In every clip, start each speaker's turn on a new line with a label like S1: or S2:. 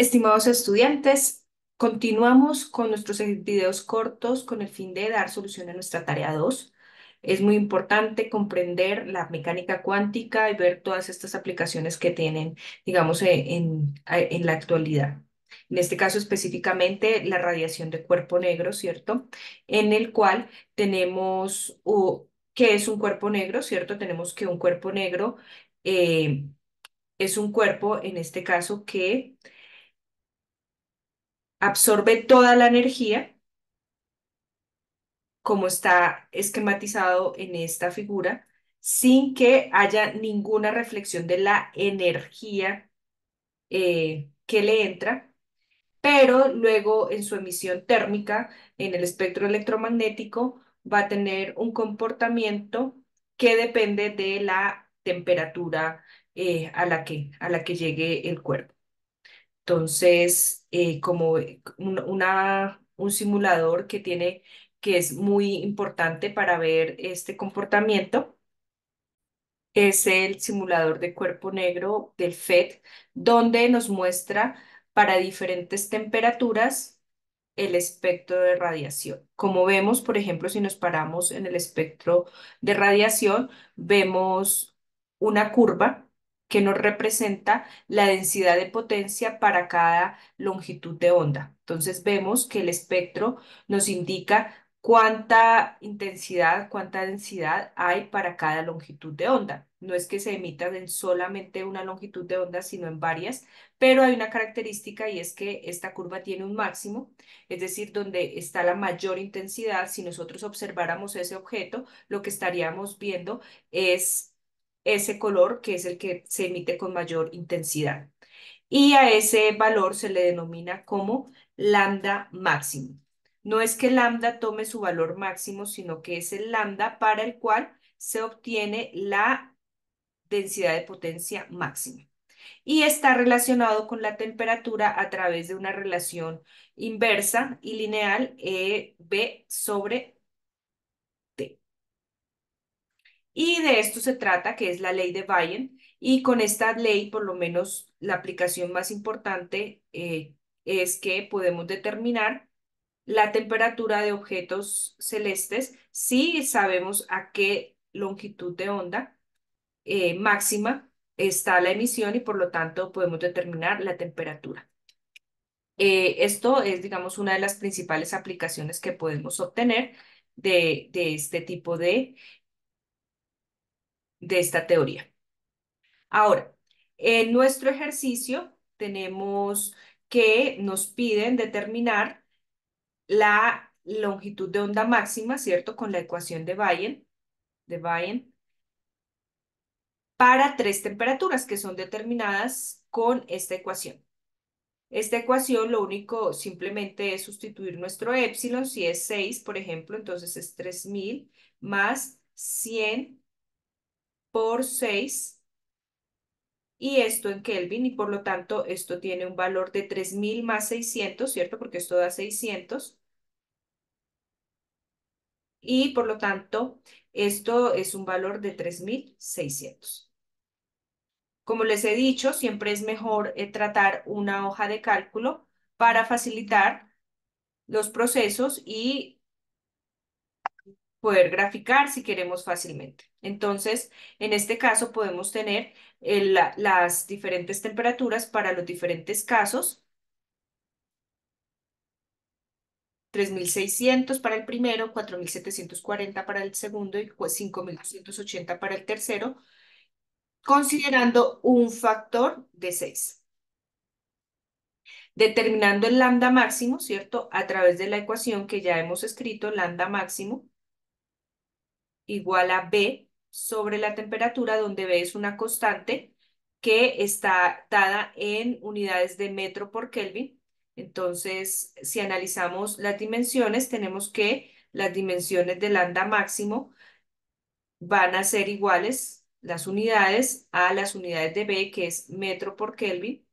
S1: Estimados estudiantes, continuamos con nuestros videos cortos con el fin de dar solución a nuestra tarea 2. Es muy importante comprender la mecánica cuántica y ver todas estas aplicaciones que tienen, digamos, en la actualidad. En este caso específicamente la radiación de cuerpo negro, ¿cierto? En el cual tenemos, ¿qué es un cuerpo negro, ¿cierto? Tenemos que un cuerpo negro eh, es un cuerpo, en este caso, que absorbe toda la energía, como está esquematizado en esta figura, sin que haya ninguna reflexión de la energía que le entra, pero luego en su emisión térmica, en el espectro electromagnético, va a tener un comportamiento que depende de la temperatura a la que llegue el cuerpo. Entonces, como un simulador que es muy importante para ver este comportamiento, es el simulador de cuerpo negro del FET, donde nos muestra para diferentes temperaturas el espectro de radiación. Como vemos, por ejemplo, si nos paramos en el espectro de radiación, vemos una curva que nos representa la densidad de potencia para cada longitud de onda. Entonces vemos que el espectro nos indica cuánta intensidad, cuánta densidad hay para cada longitud de onda. No es que se emita en solamente una longitud de onda, sino en varias, pero hay una característica y es que esta curva tiene un máximo, es decir, donde está la mayor intensidad. Si nosotros observáramos ese objeto, lo que estaríamos viendo es ese color que es el que se emite con mayor intensidad. Y a ese valor se le denomina como lambda máximo. No es que lambda tome su valor máximo, sino que es el lambda para el cual se obtiene la densidad de potencia máxima y está relacionado con la temperatura a través de una relación inversa y lineal B sobre T. Y de esto se trata, que es la ley de Bayes, y con esta ley, por lo menos la aplicación más importante es que podemos determinar la temperatura de objetos celestes si sabemos a qué longitud de onda máxima está la emisión y por lo tanto podemos determinar la temperatura. Esto es, digamos, una de las principales aplicaciones que podemos obtener de este tipo de esta teoría. Ahora, en nuestro ejercicio tenemos que nos piden determinar la longitud de onda máxima, ¿cierto? Con la ecuación de Bayes, para tres temperaturas que son determinadas con esta ecuación. Esta ecuación lo único simplemente es sustituir nuestro épsilon, si es 6, por ejemplo, entonces es 3000 más 100 por 6 y esto en Kelvin y por lo tanto esto tiene un valor de 3000 más 600, ¿cierto? Porque esto da 600 y por lo tanto esto es un valor de 3600. Como les he dicho, siempre es mejor tratar una hoja de cálculo para facilitar los procesos y poder graficar si queremos fácilmente. Entonces, en este caso podemos tener las diferentes temperaturas para los diferentes casos. 3600 para el primero, 4740 para el segundo y 5280 para el tercero, considerando un factor de 6. Determinando el lambda máximo, ¿cierto? A través de la ecuación que ya hemos escrito, lambda máximo igual a B sobre la temperatura, donde B es una constante que está dada en unidades de metro por Kelvin. Entonces, si analizamos las dimensiones, tenemos que las dimensiones del lambda máximo van a ser iguales las unidades a las unidades de B, que es metro por Kelvin.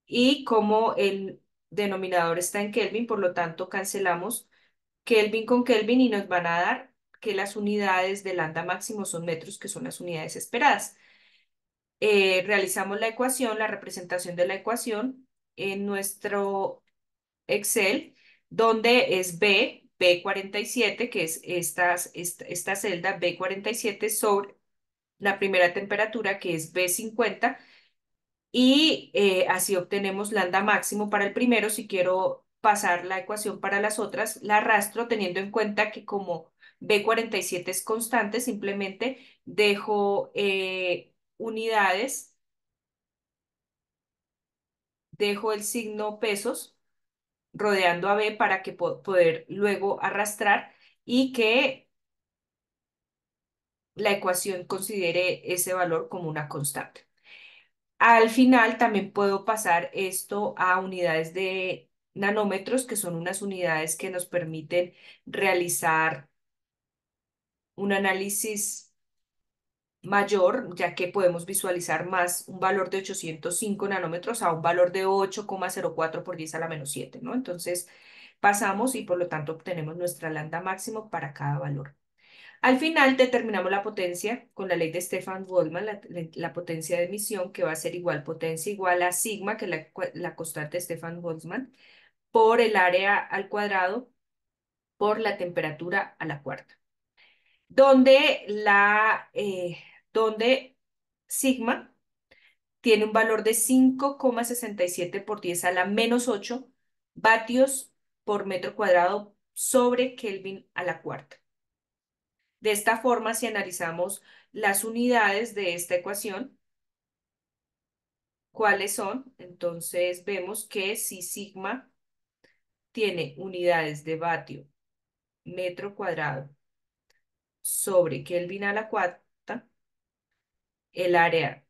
S1: Y como el denominador está en Kelvin, por lo tanto, cancelamos Kelvin con Kelvin y nos van a dar que las unidades de lambda máximo son metros, que son las unidades esperadas. Realizamos la ecuación, la representación de la ecuación. en nuestro Excel, donde es B47, que es esta celda B47 sobre la primera temperatura, que es B50, y así obtenemos lambda máximo para el primero. Si quiero pasar la ecuación para las otras, la arrastro teniendo en cuenta que como B47 es constante, simplemente dejo unidades, dejo el signo pesos rodeando a B para que poder luego arrastrar y que la ecuación considere ese valor como una constante. Al final también puedo pasar esto a unidades de nanómetros, que son unas unidades que nos permiten realizar un análisis mayor, ya que podemos visualizar más un valor de 805 nanómetros a un valor de 8,04 por 10 a la menos 7, ¿no? Entonces pasamos y por lo tanto obtenemos nuestra lambda máximo para cada valor. Al final determinamos la potencia con la ley de Stefan-Boltzmann, la potencia de emisión, que va a ser igual potencia igual a sigma, que es la constante de Stefan-Boltzmann, por el área al cuadrado por la temperatura a la cuarta, donde, donde sigma tiene un valor de 5,67 por 10 a la menos 8 vatios por metro cuadrado sobre Kelvin a la cuarta. De esta forma, si analizamos las unidades de esta ecuación, ¿cuáles son? Entonces vemos que si sigma tiene unidades de vatio metro cuadrado sobre Kelvin a la cuarta, el área,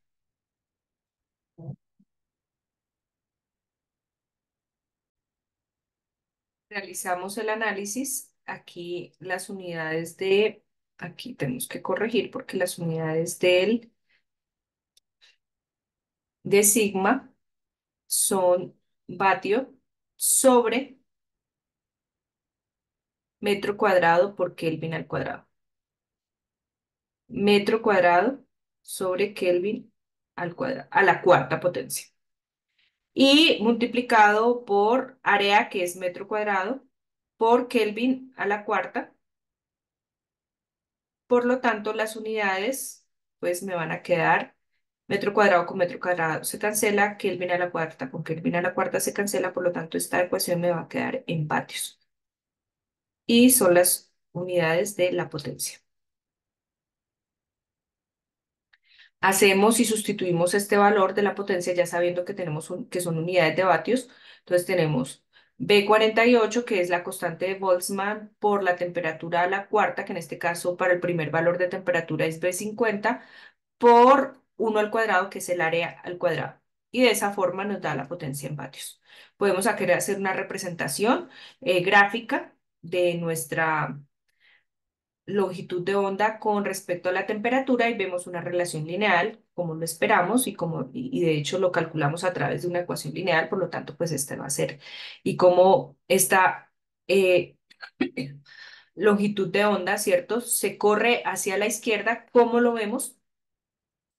S1: realizamos el análisis, aquí las unidades aquí tenemos que corregir porque las unidades de sigma son vatio sobre metro cuadrado por Kelvin al cuadrado. Metro cuadrado sobre Kelvin al cuadrado, a la cuarta potencia. Y multiplicado por área, que es metro cuadrado, por Kelvin a la cuarta. Por lo tanto, las unidades, pues me van a quedar metro cuadrado con metro cuadrado. Se cancela Kelvin a la cuarta con Kelvin a la cuarta se cancela, por lo tanto, esta ecuación me va a quedar en vatios. Y son las unidades de la potencia. Hacemos y sustituimos este valor de la potencia ya sabiendo que tenemos que son unidades de vatios. Entonces tenemos B48, que es la constante de Boltzmann por la temperatura a la cuarta, que en este caso para el primer valor de temperatura es B50, por 1 al cuadrado, que es el área al cuadrado. Y de esa forma nos da la potencia en vatios. Podemos hacer una representación gráfica de nuestra longitud de onda con respecto a la temperatura y vemos una relación lineal, como lo esperamos y de hecho lo calculamos a través de una ecuación lineal, por lo tanto, pues esta va a ser, y como esta eh, longitud de onda, ¿cierto? Se corre hacia la izquierda, como lo vemos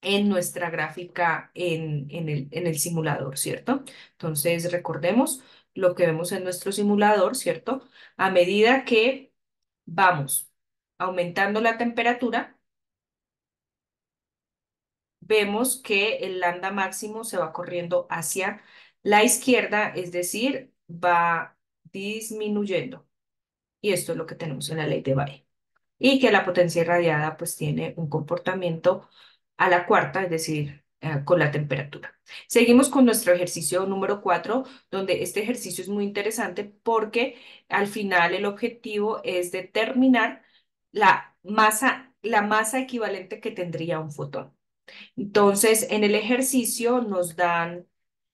S1: en nuestra gráfica en el simulador, ¿cierto? Entonces, recordemos lo que vemos en nuestro simulador, ¿cierto? A medida que vamos aumentando la temperatura, vemos que el lambda máximo se va corriendo hacia la izquierda, es decir, va disminuyendo. Y esto es lo que tenemos en la ley de Bay. Y que la potencia irradiada pues tiene un comportamiento a la cuarta, es decir, con la temperatura. Seguimos con nuestro ejercicio número 4, donde este ejercicio es muy interesante porque al final el objetivo es determinar la masa equivalente que tendría un fotón. Entonces, en el ejercicio nos dan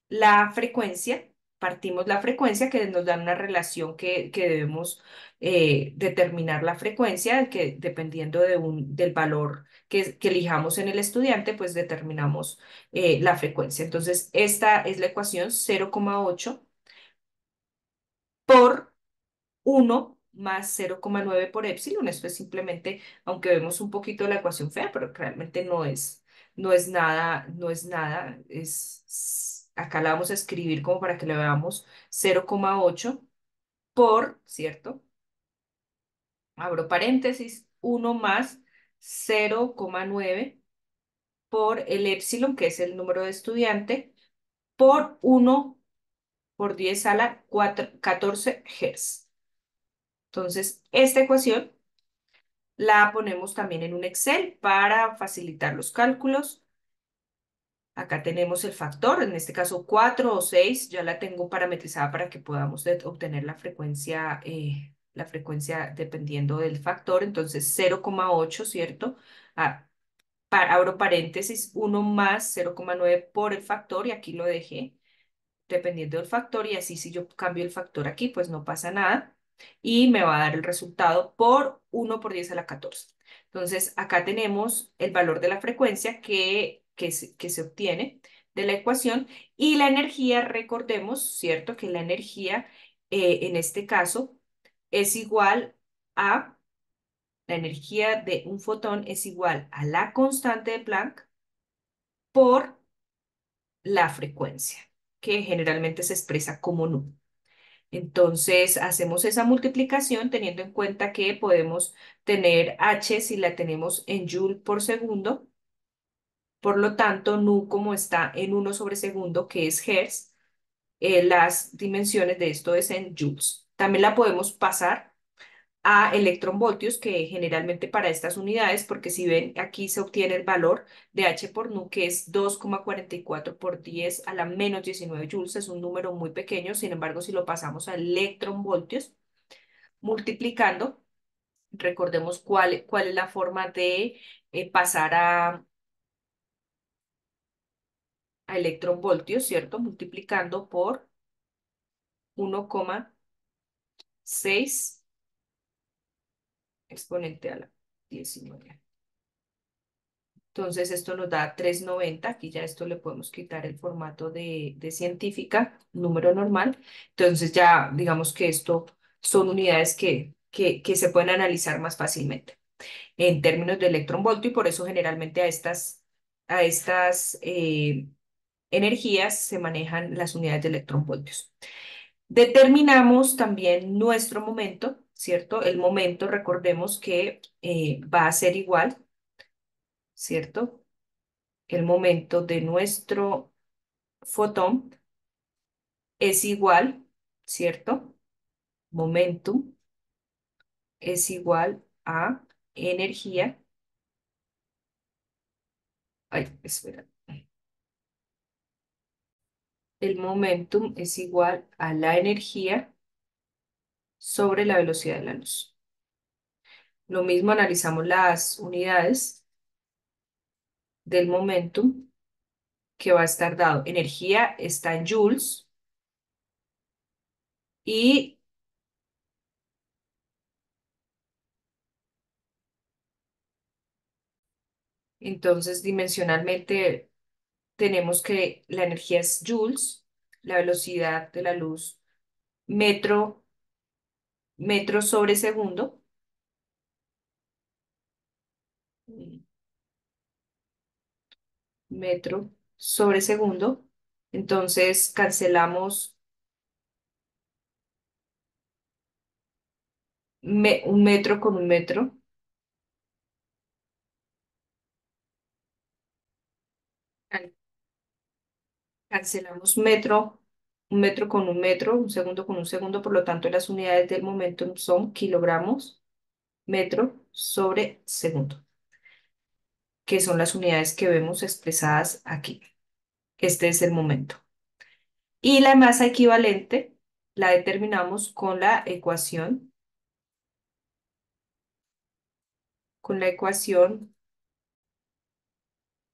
S1: la frecuencia, partimos la frecuencia que nos da una relación que debemos determinar la frecuencia, que dependiendo del valor que elijamos en el estudiante, pues determinamos la frecuencia. Entonces, esta es la ecuación 0,8 por 1 más 0,9 por epsilon. Esto es simplemente, aunque vemos un poquito la ecuación fea, pero realmente no es nada, acá la vamos a escribir como para que la veamos 0,8 por, ¿cierto? Abro paréntesis, 1 más 0,9 por el epsilon, que es el número de estudiante, por 1 por 10 a la 14 Hz. Entonces, esta ecuación la ponemos también en un Excel para facilitar los cálculos. Acá tenemos el factor, en este caso 4 o 6, ya la tengo parametrizada para que podamos obtener la frecuencia dependiendo del factor. Entonces 0,8, ¿cierto? Ah, abro paréntesis, 1 más 0,9 por el factor y aquí lo dejé dependiendo del factor y así si yo cambio el factor aquí, pues no pasa nada y me va a dar el resultado por 1 por 10 a la 14. Entonces, acá tenemos el valor de la frecuencia que se obtiene de la ecuación y la energía, recordemos, ¿cierto? Que la energía en este caso es igual a, la energía de un fotón es igual a la constante de Planck por la frecuencia, que generalmente se expresa como nu. Entonces, hacemos esa multiplicación teniendo en cuenta que podemos tener H si la tenemos en joule por segundo. Por lo tanto, nu como está en 1/segundo, que es hertz, las dimensiones de esto es en joules. También la podemos pasar a electronvoltios, que generalmente para estas unidades, porque si ven aquí se obtiene el valor de H por nu, que es 2,44 por 10 a la-19 joules, es un número muy pequeño, sin embargo, si lo pasamos a electronvoltios, multiplicando, recordemos cuál es la forma de pasar a electronvoltios, ¿cierto? Multiplicando por 1,6 exponente a la 19. Entonces esto nos da 390. Aquí ya esto le podemos quitar el formato de científica, número normal. Entonces ya digamos que esto son unidades que se pueden analizar más fácilmente en términos de electronvoltio y por eso generalmente a estas energías se manejan las unidades de electronvoltios. Determinamos también nuestro momento, ¿cierto? El momento, recordemos que va a ser igual, ¿cierto? El momento de nuestro fotón es igual, ¿cierto? Momentum es igual a energía. Ay, espera. El momentum es igual a la energía sobre la velocidad de la luz. Lo mismo analizamos las unidades del momentum que va a estar dado. Energía está en joules y entonces dimensionalmente tenemos que la energía es joules, la velocidad de la luz metro, metro sobre segundo, metro sobre segundo. Entonces cancelamos un metro con un metro, can- cancelamos un metro con un metro, un segundo con un segundo, por lo tanto las unidades del momento son kilogramos metro sobre segundo, que son las unidades que vemos expresadas aquí. Este es el momento. Y la masa equivalente la determinamos con la ecuación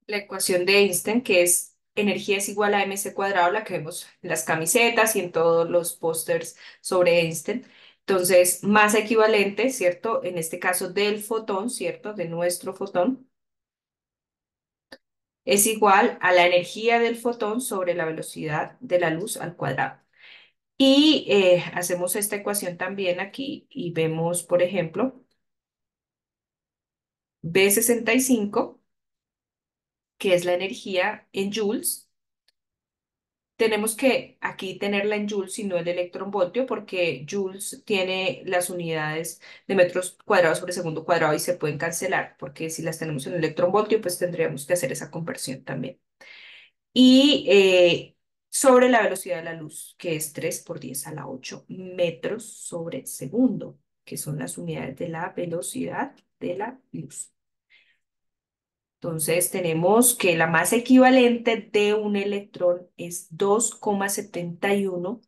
S1: de Einstein, que es energía es igual a mc cuadrado, la que vemos en las camisetas y en todos los pósters sobre Einstein. Entonces, masa equivalente, ¿cierto? En este caso del fotón, ¿cierto? De nuestro fotón, es igual a la energía del fotón sobre la velocidad de la luz al cuadrado. Y hacemos esta ecuación también aquí y vemos, por ejemplo, B65, que es la energía en joules, tenemos que aquí tenerla en joules y no en electronvoltio porque joules tiene las unidades de metros cuadrados sobre segundo cuadrado y se pueden cancelar porque si las tenemos en electronvoltio pues tendríamos que hacer esa conversión también. Y sobre la velocidad de la luz, que es 3 por 10 a la 8 metros sobre segundo, que son las unidades de la velocidad de la luz. Entonces tenemos que la masa equivalente de un electrón es 2,71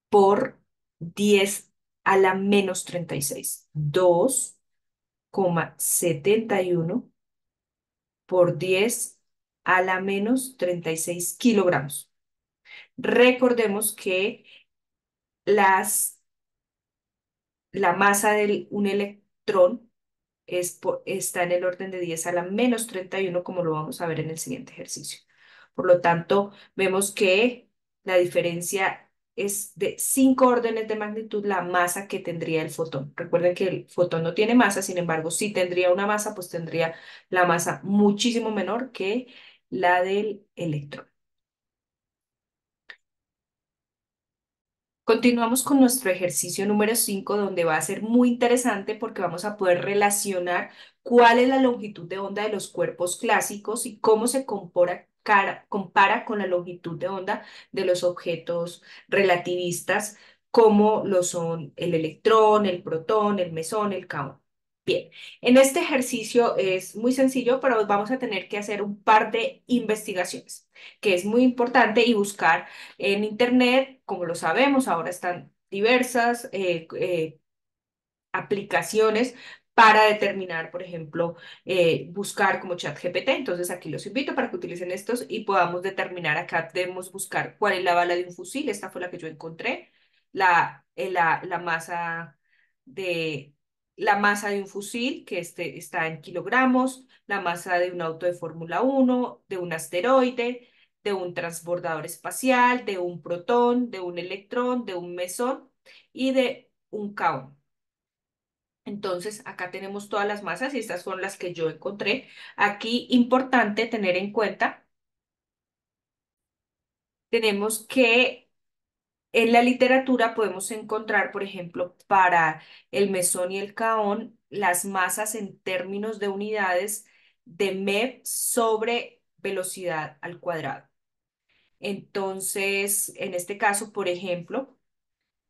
S1: por 10 a la menos 36. 2,71 por 10 a la menos 36 kilogramos. Recordemos que las, la masa de un electrón está en el orden de 10 a la menos 31, como lo vamos a ver en el siguiente ejercicio. Por lo tanto, vemos que la diferencia es de 5 órdenes de magnitud la masa que tendría el fotón. Recuerden que el fotón no tiene masa, sin embargo, si tendría una masa, pues tendría la masa muchísimo menor que la del electrón. Continuamos con nuestro ejercicio número 5, donde va a ser muy interesante porque vamos a poder relacionar cuál es la longitud de onda de los cuerpos clásicos y cómo se compara con la longitud de onda de los objetos relativistas, como lo son el electrón, el protón, el mesón, el kaón. Bien, en este ejercicio es muy sencillo, pero vamos a tener que hacer un par de investigaciones, que es muy importante y buscar en Internet, como lo sabemos, ahora están diversas aplicaciones para determinar, por ejemplo, buscar como ChatGPT. Entonces aquí los invito para que utilicen estos y podamos determinar. Acá debemos buscar cuál es la bala de un fusil. Esta fue la que yo encontré. La masa de... La masa de un fusil, que está en kilogramos, la masa de un auto de Fórmula 1, de un asteroide, de un transbordador espacial, de un protón, de un electrón, de un mesón y de un kaón. Entonces, acá tenemos todas las masas y estas son las que yo encontré. Aquí, importante tener en cuenta, tenemos que en la literatura podemos encontrar, por ejemplo, para el mesón y el caón, las masas en términos de unidades de MeV sobre velocidad al cuadrado. Entonces, en este caso, por ejemplo,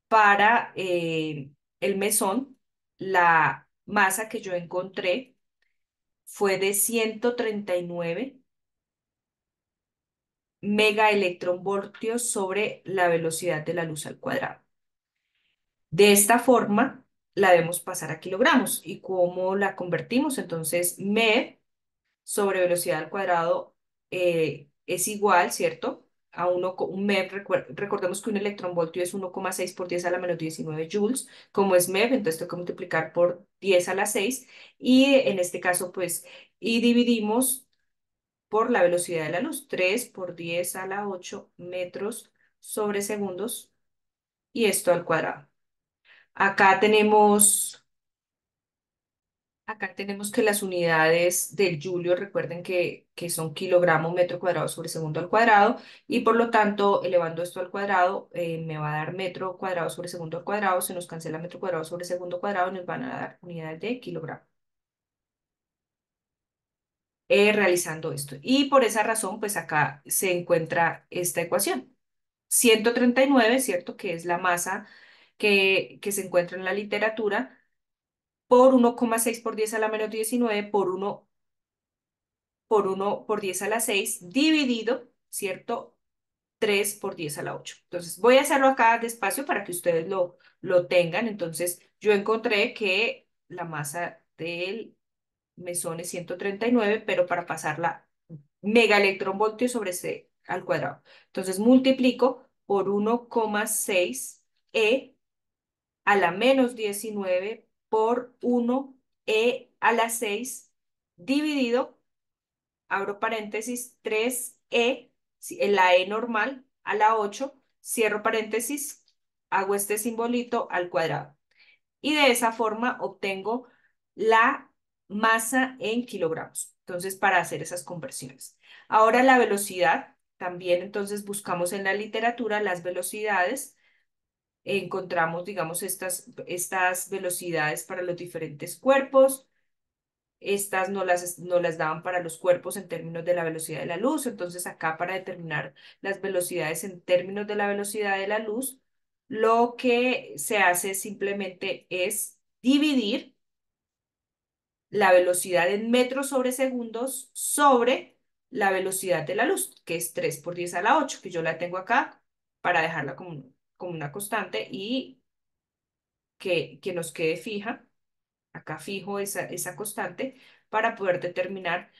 S1: para el mesón, la masa que yo encontré fue de 139 megaelectronvoltios sobre la velocidad de la luz al cuadrado. De esta forma, la debemos pasar a kilogramos. ¿Y cómo la convertimos? Entonces, MEV sobre velocidad al cuadrado es igual, ¿cierto? A un MEV, recordemos que un electronvoltio es 1,6 por 10 a la menos 19 joules. Como es MEV, entonces tengo que multiplicar por 10 a la 6. Y en este caso, pues, y dividimos por la velocidad de la luz, 3 por 10 a la 8 metros sobre segundos, y esto al cuadrado. Acá tenemos, acá tenemos que las unidades del julio, recuerden que son kilogramo metro cuadrado sobre segundo al cuadrado, y por lo tanto, elevando esto al cuadrado, me va a dar metro cuadrado sobre segundo al cuadrado, se nos cancela metro cuadrado sobre segundo cuadrado, y nos van a dar unidades de kilogramo. Realizando esto. Y por esa razón, pues acá se encuentra esta ecuación. 139, ¿cierto? Que es la masa que se encuentra en la literatura, por 1,6 por 10 a la menos 19 por 10 a la 6 dividido, ¿cierto? 3 por 10 a la 8. Entonces, voy a hacerlo acá despacio para que ustedes lo tengan. Entonces, yo encontré que la masa del mesón es 139, pero para pasarla megaelectronvoltios sobre C al cuadrado. Entonces multiplico por 1,6 E a la menos 19 por 1 E a la 6 dividido, abro paréntesis, 3 E, la E normal a la 8, cierro paréntesis, hago este simbolito al cuadrado. Y de esa forma obtengo la masa en kilogramos. Entonces, para hacer esas conversiones. Ahora la velocidad, también entonces buscamos en la literatura las velocidades, encontramos, digamos, estas velocidades para los diferentes cuerpos. Estas no las daban para los cuerpos en términos de la velocidad de la luz. Entonces acá para determinar las velocidades en términos de la velocidad de la luz, lo que se hace simplemente es dividir la velocidad en metros sobre segundos sobre la velocidad de la luz, que es 3 por 10 a la 8, que yo la tengo acá para dejarla como una constante y que nos quede fija. Acá fijo esa constante para poder determinar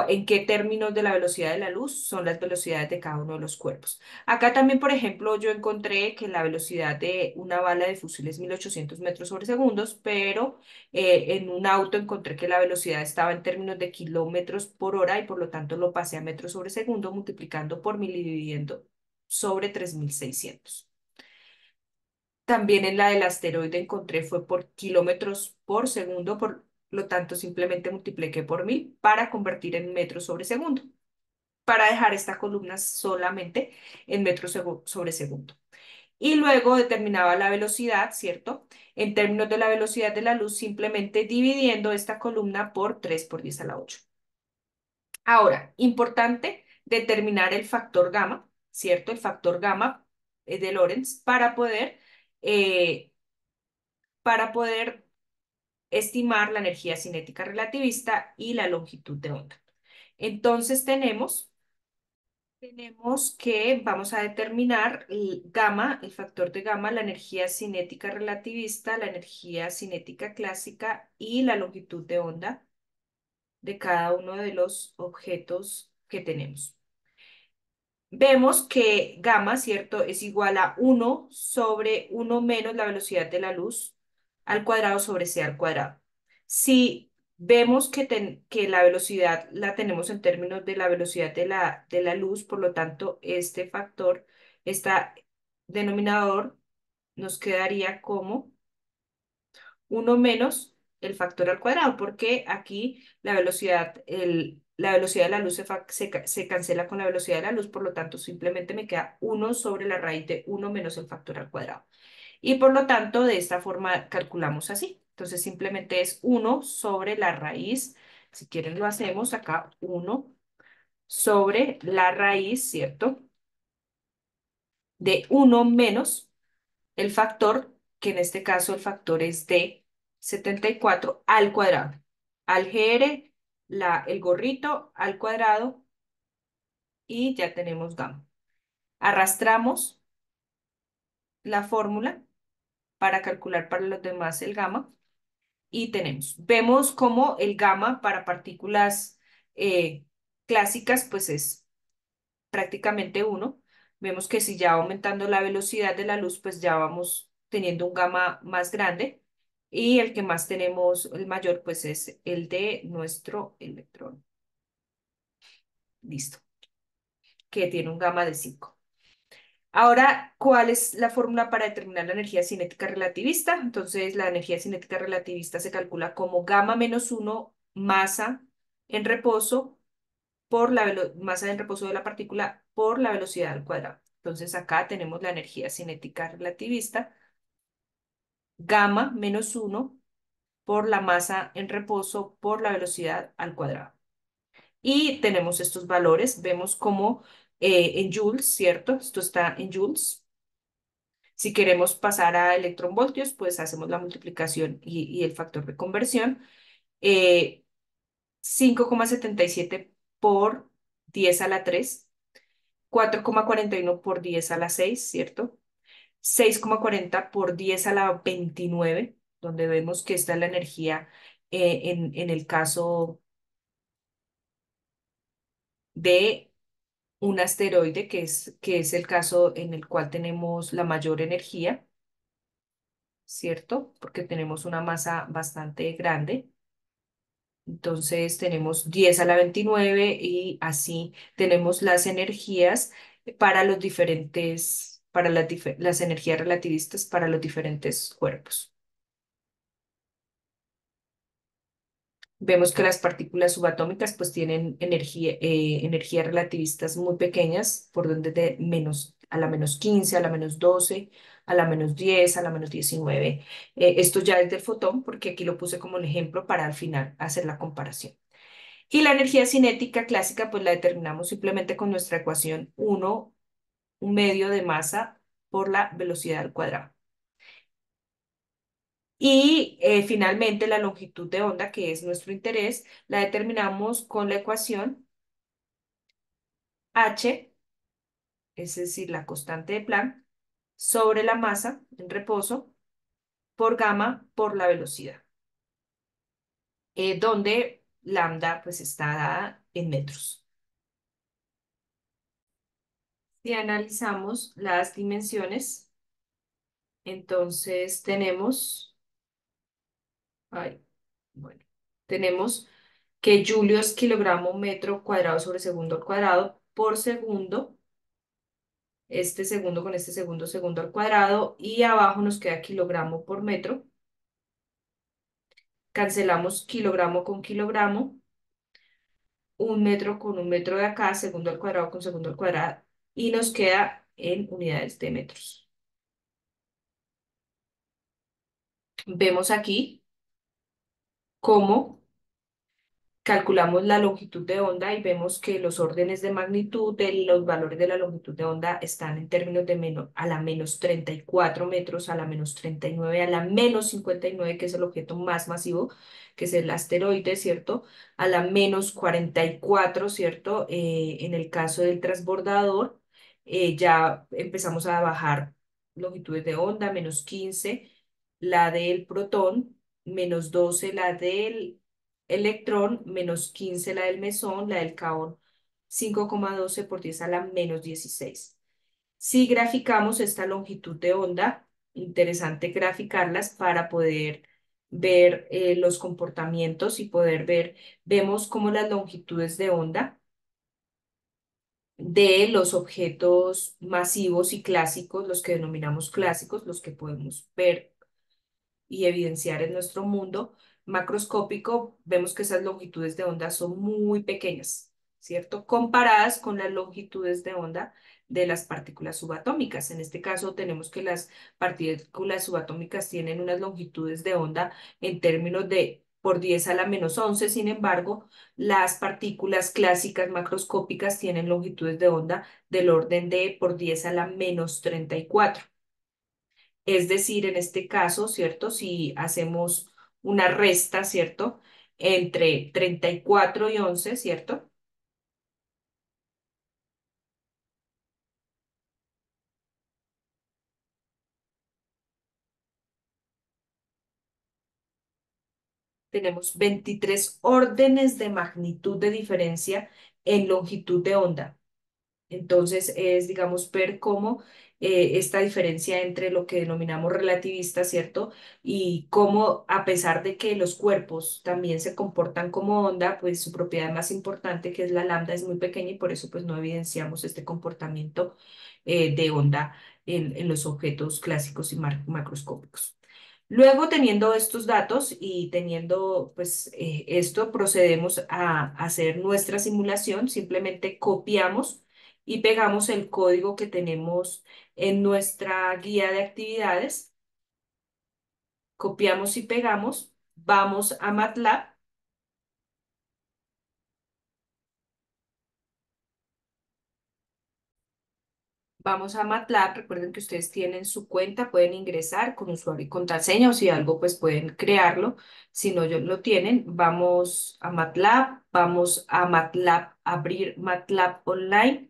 S1: en qué términos de la velocidad de la luz son las velocidades de cada uno de los cuerpos. Acá también, por ejemplo, yo encontré que la velocidad de una bala de fusil es 1800 metros sobre segundos, pero en un auto encontré que la velocidad estaba en términos de kilómetros por hora y por lo tanto lo pasé a metros sobre segundo multiplicando por mil y dividiendo sobre 3600. También en la del asteroide encontré fue por kilómetros por segundo, por lo tanto simplemente multipliqué por 1000 para convertir en metros sobre segundo, para dejar esta columna solamente en metros sobre segundo. Y luego determinaba la velocidad, ¿cierto? En términos de la velocidad de la luz, simplemente dividiendo esta columna por 3 por 10 a la 8. Ahora, importante determinar el factor gamma, ¿cierto? El factor gamma de Lorentz eh, para poder estimar la energía cinética relativista y la longitud de onda. Entonces tenemos que vamos a determinar el gamma, el factor de gamma, la energía cinética relativista, la energía cinética clásica y la longitud de onda de cada uno de los objetos que tenemos. Vemos que gamma, ¿cierto? Es igual a 1 sobre 1 menos la velocidad de la luz al cuadrado sobre c al cuadrado. Si vemos que la velocidad la tenemos en términos de la velocidad de la luz, por lo tanto, este factor, este denominador, nos quedaría como uno menos el factor al cuadrado, porque aquí la velocidad de la luz se cancela con la velocidad de la luz, por lo tanto simplemente me queda uno sobre la raíz de uno menos el factor al cuadrado. Y por lo tanto, de esta forma calculamos así. Entonces simplemente es uno sobre la raíz, si quieren lo hacemos acá, uno sobre la raíz, ¿cierto? De uno menos el factor, que en este caso el factor es de 74 al cuadrado. Al GR, el gorrito al cuadrado y ya tenemos gamma. Arrastramos la fórmula para calcular para los demás el gamma y vemos como el gamma para partículas clásicas pues es prácticamente uno. Vemos que si ya va aumentando la velocidad de la luz, pues ya vamos teniendo un gamma más grande. Y el que más tenemos, el mayor, pues es el de nuestro electrón. Listo, que tiene un gamma de 5. Ahora, ¿cuál es la fórmula para determinar la energía cinética relativista? Entonces, la energía cinética relativista se calcula como gamma menos uno masa en reposo por la masa en reposo de la partícula por la velocidad al cuadrado. Entonces acá tenemos la energía cinética relativista, gamma menos uno por la masa en reposo por la velocidad al cuadrado. Y tenemos estos valores, vemos como en joules, ¿cierto? Esto está en joules. Si queremos pasar a electronvoltios, pues hacemos la multiplicación y el factor de conversión. Eh, 5,77 por 10 a la 3. 4,41 por 10 a la 6, ¿cierto? 6,40 por 10 a la 29, donde vemos que esta es la energía en el caso de un asteroide, que es el caso en el cual tenemos la mayor energía, ¿cierto? Porque tenemos una masa bastante grande. Entonces tenemos 10 a la 29 y así tenemos las energías para los diferentes, para las energías relativistas para los diferentes cuerpos. Vemos que las partículas subatómicas pues tienen energías relativistas muy pequeñas, por donde de menos a la -15, a la -12, a la -10, a la -19. Esto ya es del fotón, porque aquí lo puse como un ejemplo para al final hacer la comparación. Y la energía cinética clásica pues la determinamos simplemente con nuestra ecuación 1, un medio de masa por la velocidad al cuadrado. Y finalmente la longitud de onda, que es nuestro interés, la determinamos con la ecuación h, es decir, la constante de Planck, sobre la masa en reposo por gamma por la velocidad, donde lambda pues está dada en metros. Si analizamos las dimensiones, entonces tenemos, ay, bueno, tenemos que Julio es kilogramo metro cuadrado sobre segundo al cuadrado por segundo, este segundo con este segundo, segundo al cuadrado, y abajo nos queda kilogramo por metro. Cancelamos kilogramo con kilogramo, un metro con un metro de acá, segundo al cuadrado con segundo al cuadrado, y nos queda en unidades de metros. Vemos aquí cómo calculamos la longitud de onda y vemos que los órdenes de magnitud de los valores de la longitud de onda están en términos de menos, a la -34 metros, a la -39, a la -59, que es el objeto más masivo, que es el asteroide, ¿cierto? A la -44, ¿cierto? En el caso del transbordador, ya empezamos a bajar longitudes de onda, -15, la del protón, -12, la del electrón, -15 la del mesón, la del cahón 5,12 por 10 a la -16. Si graficamos esta longitud de onda, interesante graficarlas para poder ver los comportamientos y poder ver, vemos cómo las longitudes de onda de los objetos masivos y clásicos, los que denominamos clásicos, los que podemos ver y evidenciar en nuestro mundo macroscópico, vemos que esas longitudes de onda son muy pequeñas, ¿cierto? Comparadas con las longitudes de onda de las partículas subatómicas. En este caso tenemos que las partículas subatómicas tienen unas longitudes de onda en términos de por 10 a la -11, sin embargo, las partículas clásicas macroscópicas tienen longitudes de onda del orden de por 10 a la -34. Es decir, en este caso, ¿cierto? Si hacemos una resta, ¿cierto? Entre 34 y 11, ¿cierto? Tenemos 23 órdenes de magnitud de diferencia en longitud de onda. Entonces, es, digamos, ver cómo esta diferencia entre lo que denominamos relativista, ¿cierto? Y cómo, a pesar de que los cuerpos también se comportan como onda, pues su propiedad más importante, que es la lambda, es muy pequeña y por eso pues no evidenciamos este comportamiento de onda en los objetos clásicos y macroscópicos. Luego, teniendo estos datos y teniendo pues esto, procedemos a hacer nuestra simulación, simplemente copiamos y pegamos el código que tenemos en nuestra guía de actividades, copiamos y pegamos, vamos a MATLAB, recuerden que ustedes tienen su cuenta, pueden ingresar con usuario y contraseña o si algo pues pueden crearlo, si no lo tienen, vamos a MATLAB, abrir MATLAB online,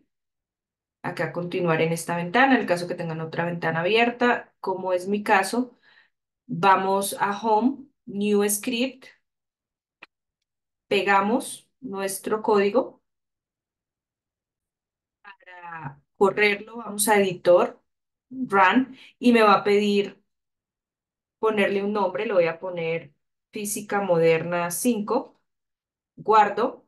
S1: acá continuar en esta ventana, en el caso que tengan otra ventana abierta, como es mi caso. Vamos a Home, New Script, pegamos nuestro código para correrlo, vamos a editor, run, y me va a pedir ponerle un nombre, le voy a poner Física Moderna 5, guardo,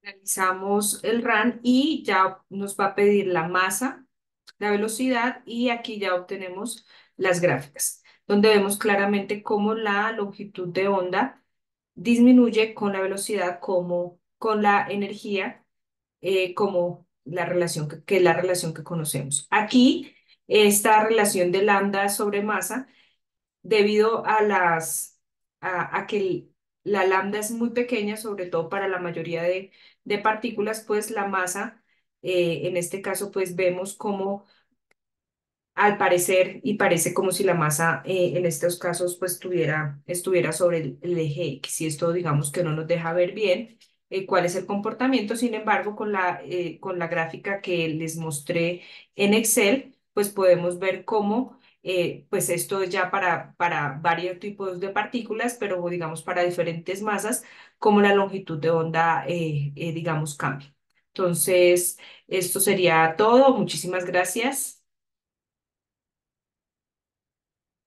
S1: Realizamos el run y ya nos va a pedir la masa, la velocidad y aquí ya obtenemos las gráficas, donde vemos claramente cómo la longitud de onda disminuye con la velocidad como con la energía, como la relación que es la relación que conocemos. Aquí, esta relación de lambda sobre masa, debido a a que la lambda es muy pequeña, sobre todo para la mayoría de partículas, pues la masa, en este caso, pues vemos como al parecer, y parece como si la masa en estos casos pues estuviera sobre el eje X, y esto digamos que no nos deja ver bien cuál es el comportamiento. Sin embargo, con la gráfica que les mostré en Excel, pues podemos ver cómo pues esto es ya para varios tipos de partículas, pero digamos para diferentes masas, cómo la longitud de onda digamos cambia. Entonces, esto sería todo. Muchísimas gracias.